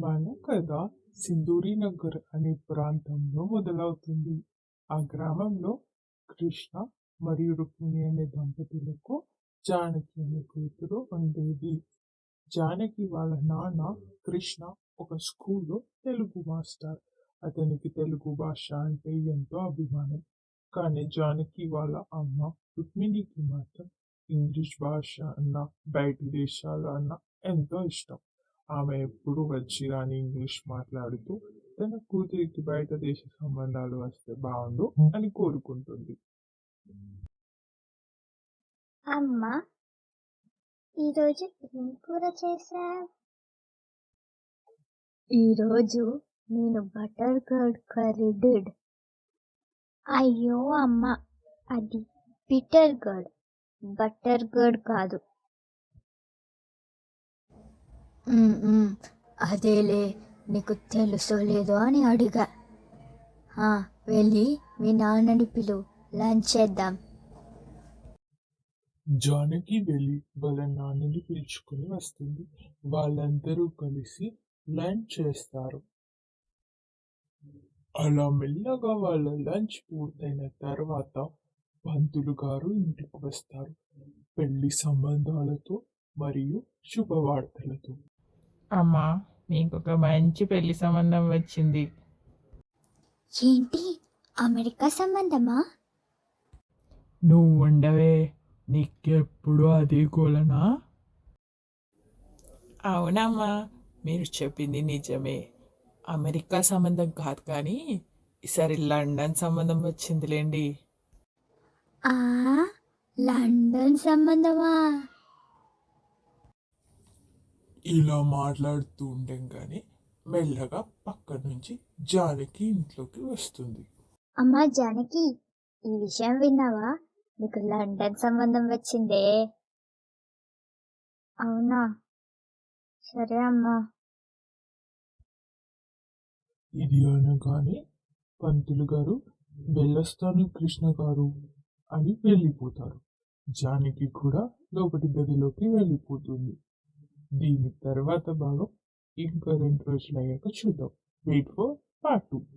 మన కథ సింధూరి నగర్ అనే ప్రాంతంలో మొదలవుతుంది. ఆ గ్రామంలో కృష్ణ మరియు రుక్మిణి అనే దంపతులకు జానకి అనే కూతురు ఉండేది. జానకి వాళ్ళ నాన్న కృష్ణ ఒక స్కూల్లో తెలుగు మాస్టర్. అతనికి తెలుగు భాష అంటే ఎంతో అభిమానం. కానీ జానకి వాళ్ళ అమ్మ రుక్మిణికి మాత్రం ఇంగ్లీష్ భాష అన్న బయటి దేశాలు అన్న ఎంతో ఇష్టం. ఆమె ఎప్పుడు వచ్చి రాని ఇంగ్లీష్ మాట్లాడుతూ తన కూతురికి బయట దేశ సంబంధాలు వస్తే బాగుండు అని కోరుకుంటుంది. అమ్మా, ఈరోజు ఏం కూర చేశావు? ఈరోజు నేను బటర్ కర్డ్ కర్రీ డిడ్. అయ్యో అమ్మ, అది బిటర్ కర్డ్, బటర్ కర్డ్ కాదు. అదేలే, నీకు తెలుసో లేదో అని అడిగా. వెళ్ళి మీ నాన్నని పిలువు, లంచ్ చేద్దాం. జానకి వెళ్ళి వాళ్ళ నాన్నని పిలుచుకుని వస్తుంది. వాళ్ళందరూ కలిసి లంచ్ చేస్తారు. అలా మెల్లగా వాళ్ళ లంచ్ పూర్తయిన తర్వాత పంతులు గారు ఇంటికి వస్తారు. పెళ్లి సంబంధాలతో మరియు శుభవార్తలతో. అమ్మా, మీకు ఒక మంచి పెళ్లి సంబంధం వచ్చింది. ఏంటి, అమెరికా సంబంధమా? నువ్వు ఉండవే, నీకెప్పుడు అదే గోలనా? అవునమ్మా, మీరు చెప్పింది నిజమే. అమెరికా సంబంధం కాదు కానీ ఈసారి లండన్ సంబంధం వచ్చిందిలేండి. లండన్ సంబంధమా? ఇలా మాట్లాడుతూ ఉండేం కానీ మెల్లగా పక్క నుంచి జానకి ఇంట్లోకి వస్తుంది. అమ్మా జానకి, ఈ విషయం విన్నావా? నీకు లండన్ సంబంధం వచ్చిందే. అవునా? సరే అమ్మా. ఇది అనగానే పంతులు గారు వెళ్ళొస్తాను కృష్ణ గారు అని వెళ్ళిపోతారు. జానకి కూడా లోపటి గదిలోకి వెళ్ళిపోతుంది. దీని తర్వాత భాగం ఇంకా 2 రోజులు అయ్యాక చూద్దాం. Wait for part 2.